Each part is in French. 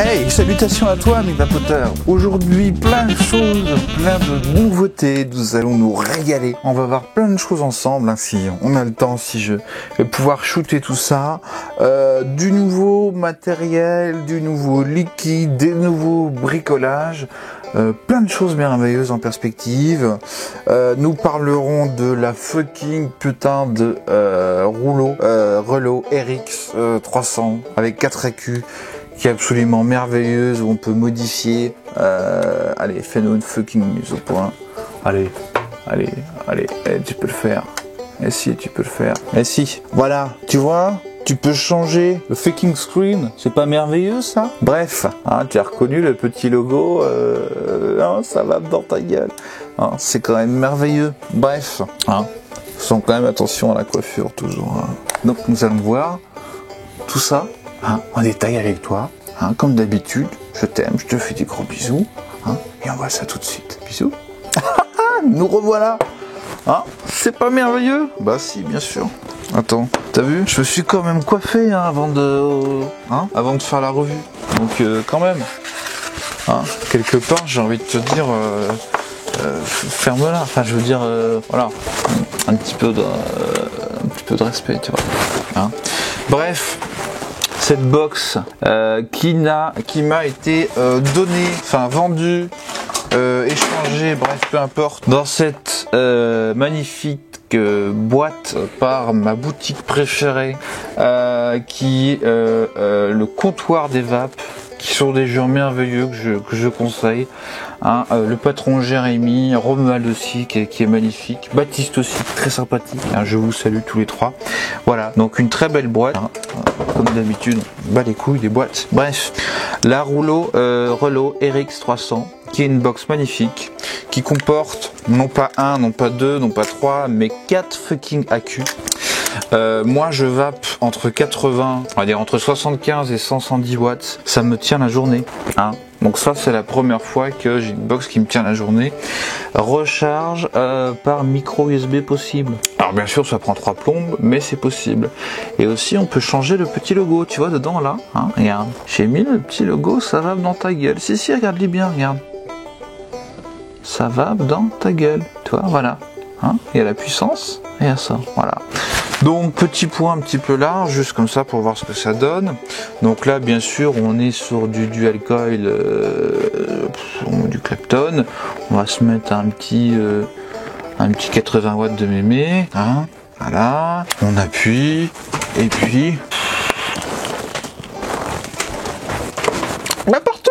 Hey, salutations à toi, mes vapoteurs. Aujourd'hui, plein de choses, plein de nouveautés. Nous allons nous régaler. On va voir plein de choses ensemble, hein, si on a le temps, si je vais pouvoir shooter tout ça. Du nouveau matériel, du nouveau liquide, des nouveaux bricolages. Plein de choses merveilleuses en perspective. Nous parlerons de la fucking putain de Relot RX 300 avec 4 écus. Qui est absolument merveilleuse, où on peut modifier. Allez, fais-nous une fucking mise au point. Allez, tu peux le faire. Et si, tu peux le faire. Et si, voilà, tu vois, tu peux changer le fucking screen. C'est pas merveilleux, ça? Bref, hein, tu as reconnu le petit logo, hein, ça va dans ta gueule. Hein, c'est quand même merveilleux. Bref, hein, faisons quand même attention à la coiffure, toujours. Hein. Donc, nous allons voir tout ça. Hein, en détail avec toi, hein, comme d'habitude, je t'aime, je te fais des gros bisous, hein, et on voit ça tout de suite. Bisous. Nous revoilà. Hein, c'est pas merveilleux? Bah si, bien sûr. Attends, t'as vu? Je me suis quand même coiffé hein, avant de faire la revue. Donc quand même, hein, quelque part, j'ai envie de te dire, ferme-la. Enfin, je veux dire, voilà, un petit peu de respect, tu vois. Hein. Bref. Cette box qui m'a été donnée, enfin vendue, échangée, bref, peu importe, dans cette magnifique boîte par ma boutique préférée, qui est le comptoir des vapes, qui sont des gens merveilleux que je conseille. Hein, le patron Jérémy, Romuald aussi qui est magnifique, Baptiste aussi très sympathique, hein, je vous salue tous les trois. Voilà, donc une très belle boîte, hein, comme d'habitude, on bat les couilles des boîtes. Bref, la Relot RX 300 qui est une box magnifique qui comporte non pas un, non pas deux, non pas trois, mais 4 fucking accus. Moi je vape entre 80, on va dire entre 75 et 110 watts, ça me tient la journée, hein. Donc ça c'est la première fois que j'ai une box qui me tient la journée. Recharge par micro USB possible. Alors bien sûr ça prend 3 plombes, mais c'est possible. Et aussi on peut changer le petit logo, tu vois dedans là, hein, regarde. J'ai mis le petit logo, ça va dans ta gueule. Si, regarde-les bien, regarde. Ça va dans ta gueule, tu vois, voilà. Hein, il y a la puissance, et il y a ça, voilà. Donc petit point un petit peu large, juste comme ça pour voir ce que ça donne. Donc là bien sûr on est sur du dual coil, du Clapton. On va se mettre un petit 80 watts de mémé, hein, voilà. On appuie et puis bah partout,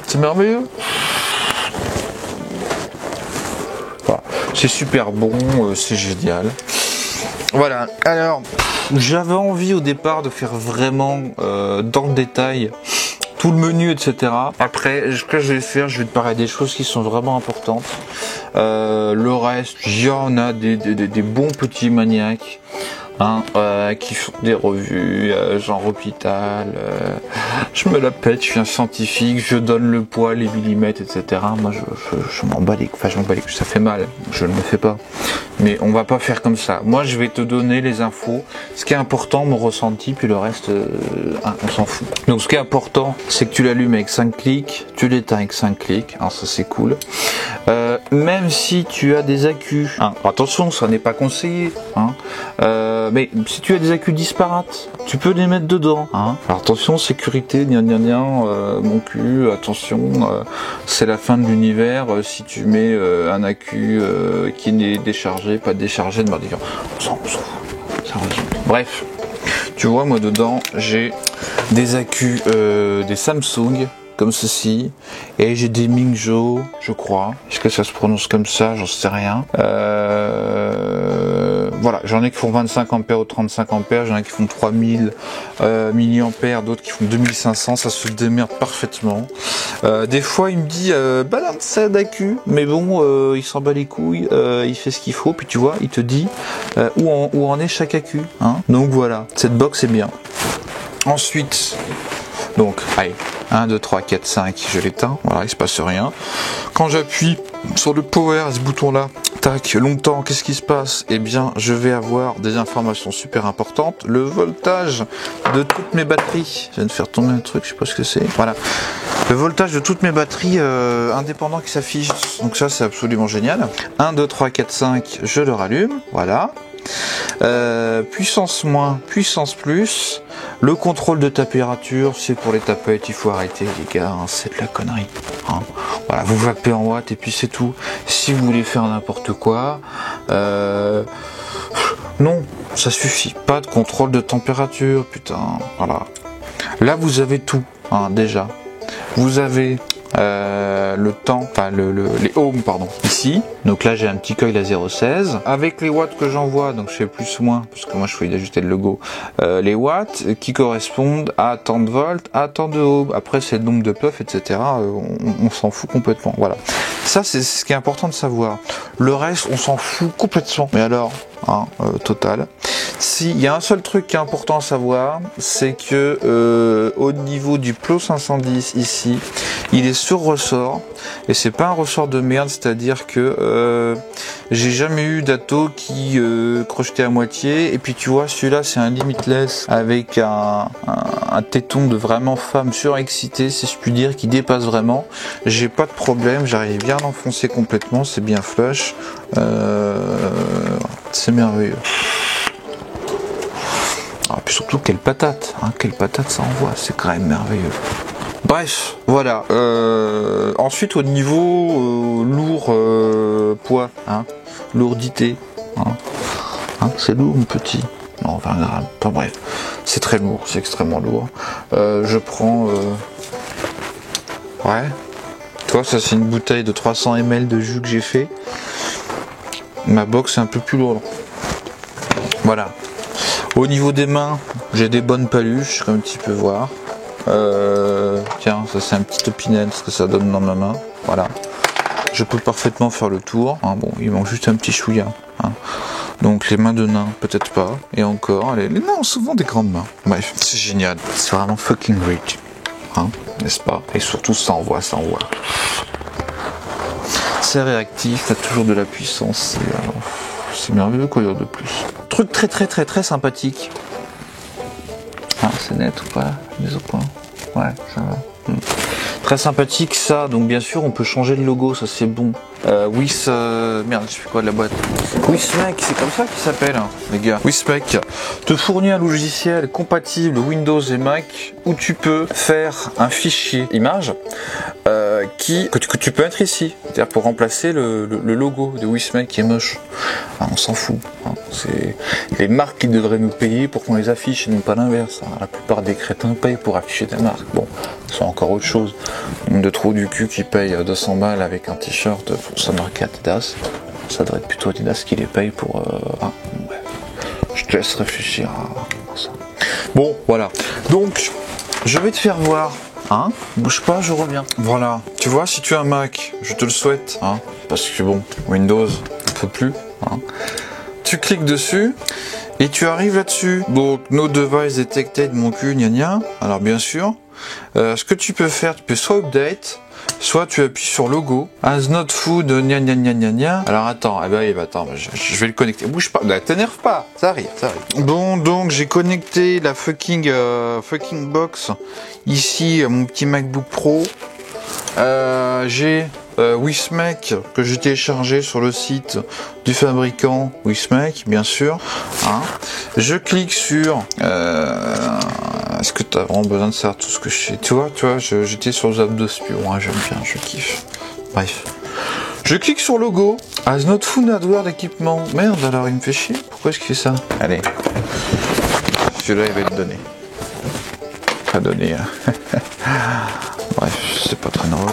c'est merveilleux. Voilà. C'est super bon, c'est génial. Voilà, alors j'avais envie au départ de faire vraiment dans le détail tout le menu, etc. Après, ce que je vais faire, je vais te parler des choses qui sont vraiment importantes. Le reste, il y en a des bons petits maniaques. Hein, qui font des revues, genre hôpital, je me la pète, je suis un scientifique, je donne le poids, les millimètres, etc. Moi je m'en bats les couilles, enfin je m'en bats les couilles, ça fait mal, je ne le fais pas. Mais on va pas faire comme ça. Moi je vais te donner les infos, ce qui est important, mon ressenti, puis le reste, on s'en fout. Donc ce qui est important, c'est que tu l'allumes avec 5 clics, tu l'éteins avec 5 clics, alors ça c'est cool. Même si tu as des accus, hein, attention, ça n'est pas conseillé, hein, mais si tu as des accus disparates, tu peux les mettre dedans, hein. Alors attention, sécurité, mon cul, attention, c'est la fin de l'univers si tu mets un accu qui n'est déchargé, pas déchargé, de mardi. On s'en fout, ça résume. Bref, tu vois, moi dedans, j'ai des accus, des Samsung, comme ceci, et j'ai des Mingjo, je crois. Est-ce que ça se prononce comme ça? J'en sais rien. Voilà, j'en ai qui font 25 ampères ou 35 ampères, j'en ai qui font 3000 milliampères, d'autres qui font 2500, ça se démerde parfaitement. Des fois il me dit balance ça d'accu, mais bon il s'en bat les couilles, il fait ce qu'il faut, puis tu vois, il te dit où en est chaque accu, hein. Donc voilà, cette box est bien. Ensuite, donc allez, 1, 2, 3, 4, 5, je l'éteins, voilà, il se passe rien. Quand j'appuie sur le power, ce bouton là, tac, longtemps, qu'est-ce qui se passe? Eh bien, je vais avoir des informations super importantes. Le voltage de toutes mes batteries. Je viens de faire tomber un truc, je sais pas ce que c'est. Voilà. Le voltage de toutes mes batteries indépendants qui s'affichent. Donc ça, c'est absolument génial. 1, 2, 3, 4, 5, je le rallume. Voilà. Puissance moins, puissance plus. Le contrôle de température, c'est pour les tapettes, il faut arrêter les gars, hein, c'est de la connerie. Hein. Voilà, vous vapez en watts et puis c'est tout. Si vous voulez faire n'importe quoi, non, ça suffit. Pas de contrôle de température, putain. Voilà. Là vous avez tout, hein, déjà. Vous avez le temps, enfin les ohms pardon, ici. Donc là j'ai un petit coil à 0,16 avec les watts que j'envoie, donc je fais plus ou moins parce que moi je fais d'ajouter le logo, les watts qui correspondent à tant de volts, à tant de ohms. Après c'est le nombre de puffs, etc. On s'en fout complètement. Voilà, ça c'est ce qui est important de savoir. Le reste on s'en fout complètement. Mais alors, hein, total. S'il y a un seul truc qui est important à savoir, c'est que au niveau du Plot 510 ici, il est sur ressort et c'est pas un ressort de merde, c'est-à-dire que j'ai jamais eu d'atto qui crochetait à moitié. Et puis tu vois, celui-là c'est un limitless avec un téton de vraiment femme surexcitée, si je puis dire, qui dépasse vraiment. J'ai pas de problème, j'arrive bien à l'enfoncer complètement, c'est bien flush, c'est merveilleux. Ah, puis surtout quelle patate, hein, quelle patate ça envoie, c'est quand même merveilleux. Bref, voilà. Ensuite au niveau lourd, poids, hein, lourdité, hein, c'est lourd mon petit. Non, 20 grammes. Enfin bref, c'est très lourd, c'est extrêmement lourd. Je prends, ouais. Toi, ça c'est une bouteille de 300 ml de jus que j'ai fait. Ma box est un peu plus lourde. Voilà. Au niveau des mains, j'ai des bonnes paluches, comme tu peux voir. Tiens, ça c'est un petit opinel, ce que ça donne dans ma main. Voilà. Je peux parfaitement faire le tour. Hein, bon, il manque juste un petit chouïa. Hein. Donc les mains de nain, peut-être pas. Et encore, les nains ont souvent des grandes mains. Bref, c'est génial. C'est vraiment fucking rich. Hein, n'est-ce pas? Et surtout, ça envoie, ça envoie. C'est réactif, t'as toujours de la puissance. C'est merveilleux, quoi dire de plus. Truc très sympathique. Ah, c'est net ou pas? Mise au point. Ouais, ça va. Très sympathique ça, donc bien sûr on peut changer le logo, ça c'est bon. Merde, je fais quoi de la boîte? Wismec, c'est comme ça qu'il s'appelle, hein, les gars. Wismec te fournit un logiciel compatible Windows et Mac où tu peux faire un fichier image que tu peux mettre ici, c'est-à-dire pour remplacer le logo de Wismec qui est moche. Ah, on s'en fout. Hein. C'est les marques qui devraient nous payer pour qu'on les affiche et non pas l'inverse. Hein. La plupart des crétins payent pour afficher des marques. Bon, c'est encore autre chose. De trop du cul qui paye 200 balles avec un t-shirt pour sa marque Adidas. Ça devrait être plutôt Adidas qui les paye pour... ouais. Je te laisse réfléchir à ça. Bon, voilà. Donc, je vais te faire voir. Hein, bouge pas, je reviens. Voilà. Tu vois, si tu as un Mac, je te le souhaite. Hein, parce que bon, Windows, on peut plus. Hein. Tu cliques dessus et tu arrives là-dessus. Donc, no device detected, mon cul, gna gna. Alors, bien sûr, ce que tu peux faire, tu peux soit update, soit tu appuies sur logo. As not food, gna gna gna gna gna. Alors attends, attends, je vais le connecter. Bouge pas, t'énerve pas, ça arrive. Bon, donc j'ai connecté la fucking box ici à mon petit MacBook Pro. J'ai Wismec que j'ai téléchargé sur le site du fabricant Wismec, bien sûr. Hein. Je clique sur est-ce que tu as vraiment besoin de savoir tout ce que je sais? Tu vois, j'étais sur les abdos spion, hein, j'aime bien, je kiffe. Bref. Je clique sur logo. As not found hardware d'équipement. Merde, alors il me fait chier. Pourquoi est-ce qu'il fait ça? Allez. Celui-là, il va être donné. Pas donné. Hein. Bref, c'est pas très drôle.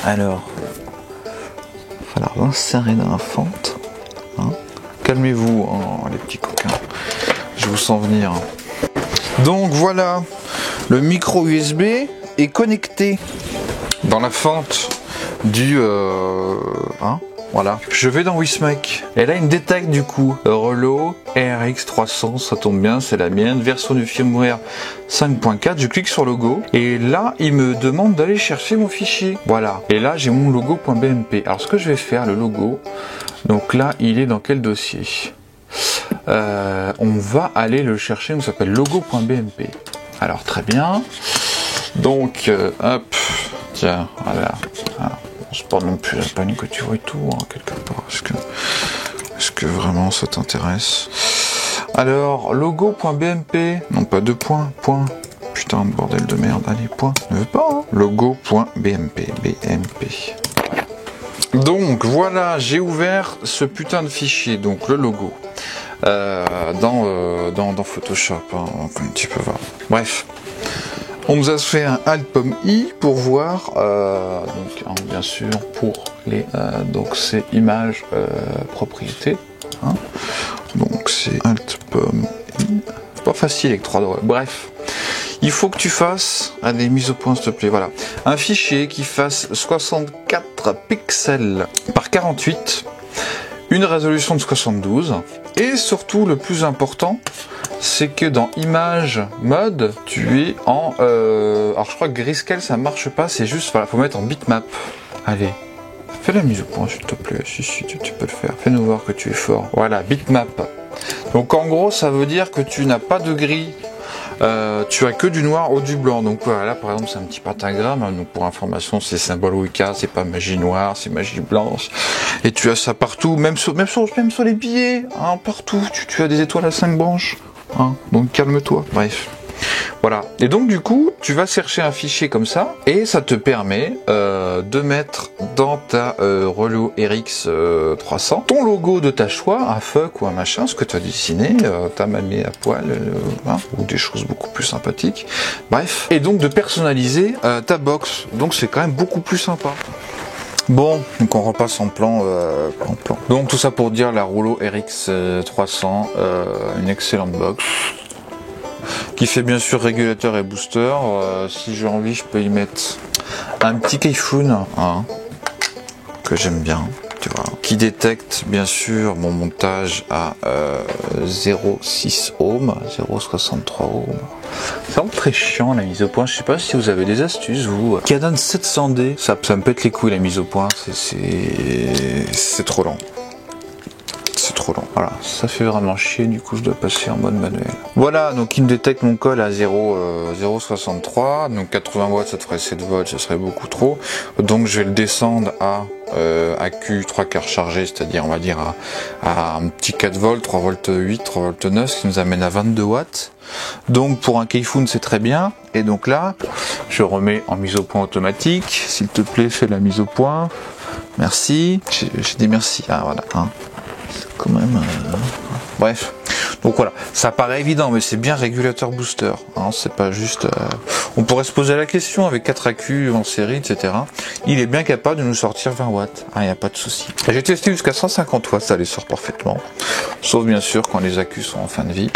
Alors, il va falloir l'insérer dans la fente. Hein. Calmez-vous, hein, les petits coquins. Je vous sens venir. Donc voilà, le micro USB est connecté dans la fente du Voilà. Je vais dans Wismec. Et là, il me détecte du coup. Relo RX 300, ça tombe bien, c'est la mienne. Version du firmware 5.4. Je clique sur logo. Et là, il me demande d'aller chercher mon fichier. Voilà. Et là, j'ai mon logo.bmp. Alors, ce que je vais faire, le logo. Donc là, il est dans quel dossier? On va aller le chercher. Il s'appelle logo.bmp. Alors, très bien. Donc, hop. Tiens, voilà. C'est pas non plus la peine que tu vois tout, hein, quelque part. Est-ce que vraiment ça t'intéresse? Alors, logo.bmp. Non, pas deux points, point. Putain de bordel de merde. Allez, point. Ne veux pas, hein. Logo.bmp. BMP. Donc, voilà, j'ai ouvert ce putain de fichier, donc le logo. Dans Photoshop, hein, comme tu peux voir. Bref. On nous a fait un Alt-Pomme-I pour voir, donc hein, bien sûr pour les, donc c'est image propriété, hein. Donc c'est Alt-Pomme-I, pas facile avec 3 doigts, bref. Il faut que tu fasses, allez, mise au point s'il te plaît, voilà, un fichier qui fasse 64 pixels par 48, une résolution de 72, et surtout le plus important, c'est que dans image mode, tu es en... alors je crois que grayscale ça marche pas, c'est juste, voilà, faut mettre en bitmap. Allez, fais la mise au point s'il te plaît, si tu peux le faire, fais-nous voir que tu es fort. Voilà, bitmap. Donc en gros ça veut dire que tu n'as pas de gris, tu as que du noir ou du blanc. Donc voilà, là par exemple c'est un petit pentagramme, donc pour information c'est symbole Wicca, c'est pas magie noire, c'est magie blanche. Et tu as ça partout, même sur les billets, hein, partout, tu as des étoiles à 5 branches. Hein, donc calme-toi, bref. Voilà, et donc du coup, tu vas chercher un fichier comme ça, et ça te permet de mettre dans ta Relo RX 300 ton logo de ta choix, un fuck ou un machin, ce que tu as dessiné, ta mamie à poil, hein, ou des choses beaucoup plus sympathiques. Bref, et donc de personnaliser ta box, donc c'est quand même beaucoup plus sympa. Bon, donc on repasse en plan. Donc tout ça pour dire la Relo RX 300, une excellente box, qui fait bien sûr régulateur et booster. Si j'ai envie, je peux y mettre un petit Keyphone, hein, que j'aime bien, tu vois, qui détecte bien sûr mon montage à 0,6 ohms, 0,63 ohms. C'est vraiment très chiant la mise au point. Je sais pas si vous avez des astuces, vous. Canon 700D, ça me pète les couilles la mise au point. C'est trop lent. C'est trop lent. Voilà, ça fait vraiment chier. Du coup, je dois passer en mode manuel. Voilà, donc il me détecte mon col à 0,63. Donc 80 watts, ça te ferait 7 volts, ça serait beaucoup trop. Donc je vais le descendre à AQ 3 quarts chargé, c'est-à-dire on va dire à un petit 4 volts, 3 volts 8, 3 volts 9, ce qui nous amène à 22 watts. Donc pour un Keyphone c'est très bien. Et donc là, je remets en mise au point automatique. S'il te plaît, fais la mise au point. Merci. J'ai dit merci. Ah voilà. Hein. Quand même. Bref. Donc voilà, ça paraît évident, mais c'est bien régulateur booster. Hein, c'est pas juste. On pourrait se poser la question avec 4 AQ en série, etc. Il est bien capable de nous sortir 20 watts. Il n'y a pas de souci. J'ai testé jusqu'à 150 watts, ça les sort parfaitement. Sauf bien sûr quand les AQ sont en fin de vie.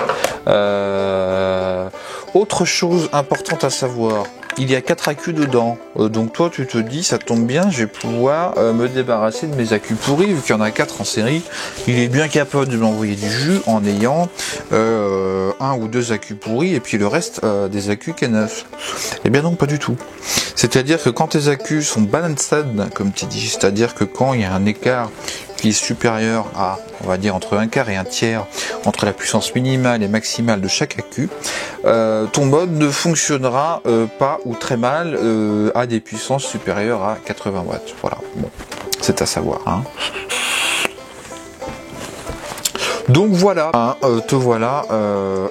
Autre chose importante à savoir. Il y a 4 AQ dedans, donc toi tu te dis ça tombe bien, je vais pouvoir me débarrasser de mes AQ pourris vu qu'il y en a 4 en série. Il est bien capable de m'envoyer du jus en ayant 1 ou 2 AQ pourris et puis le reste des AQ qui est neuf. Eh bien non, pas du tout. C'est-à-dire que quand tes AQ sont balanced, comme tu dis, c'est-à-dire que quand il y a un écart qui est supérieur à, on va dire, entre un quart et un tiers entre la puissance minimale et maximale de chaque AQ, ton mode ne fonctionnera pas ou très mal à des puissances supérieures à 80 watts. Voilà, bon, c'est à savoir. Hein. Donc voilà, hein, te voilà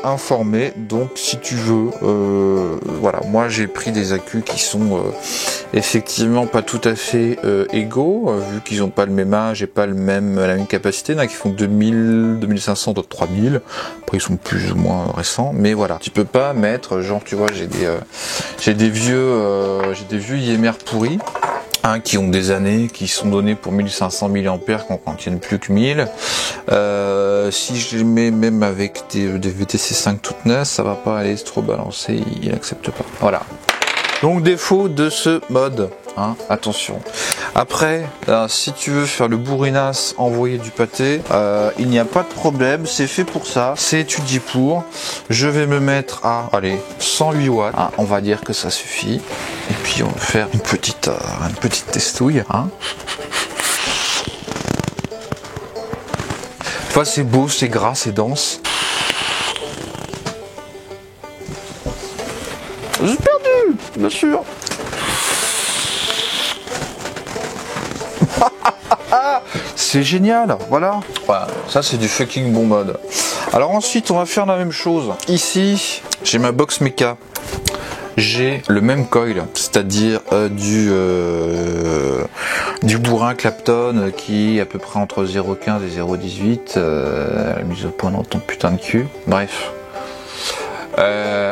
informé. Donc si tu veux, voilà, moi j'ai pris des AQ qui sont effectivement pas tout à fait égaux, vu qu'ils n'ont pas le même âge et pas la même capacité. Il y en a qui font 2000, 2500, d'autres 3000. Après ils sont plus ou moins récents, mais voilà, tu peux pas mettre, genre tu vois, j'ai des vieux IMR pourris. Qui ont des années, qui sont donnés pour 1500 mAh, qu'on contienne plus que 1000. Si je les mets même avec des VTC 5 toutes neuves, ça va pas aller trop balancer, il n'accepte pas. Voilà. Donc défaut de ce mode hein, attention. Après, si tu veux faire le bourrinas, envoyer du pâté, il n'y a pas de problème, c'est fait pour ça, c'est étudié pour. Je vais me mettre à, allez, 108 watts, hein, on va dire que ça suffit. Et puis on va faire une petite testouille. Hein. Enfin, c'est beau, c'est gras, c'est dense. J'ai perdu, bien sûr. C'est génial, voilà. Voilà, ça c'est du fucking bon mode. Alors ensuite, on va faire la même chose. Ici, j'ai ma box méca. J'ai le même coil, c'est-à-dire du bourrin Clapton qui est à peu près entre 0,15 et 0,18. La mise au point dans ton putain de cul. Bref.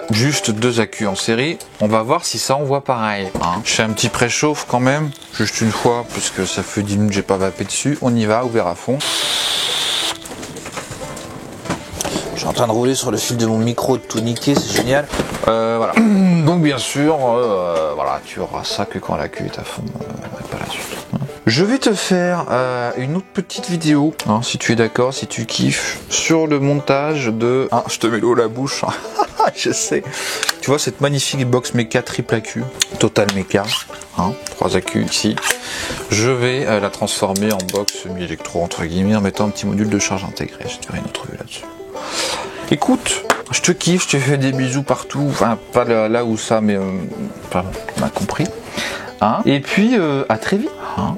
Juste 2 accus en série. On va voir si ça envoie pareil. Hein. Je fais un petit préchauffe quand même, juste une fois, puisque ça fait 10 minutes que j'ai pas vapé dessus. On y va, ouvert à fond. Je suis en train de rouler sur le fil de mon micro, de tout niquer, c'est génial. Voilà. Donc bien sûr, voilà, tu auras ça que quand l'accu est à fond, pas la suite. Je vais te faire une autre petite vidéo, hein, si tu es d'accord, si tu kiffes, sur le montage de... Ah, je te mets l'eau à la bouche. Je sais. Tu vois cette magnifique box méca triple AQ, Total Méca, hein, 3 AQ ici. Je vais la transformer en box semi-électro entre guillemets en mettant un petit module de charge intégré. Je te ferai une autre vue là-dessus. Écoute, je te kiffe, je te fais des bisous partout, enfin pas là où ça, mais pardon, on a compris. Hein. Et puis à très vite. Hein.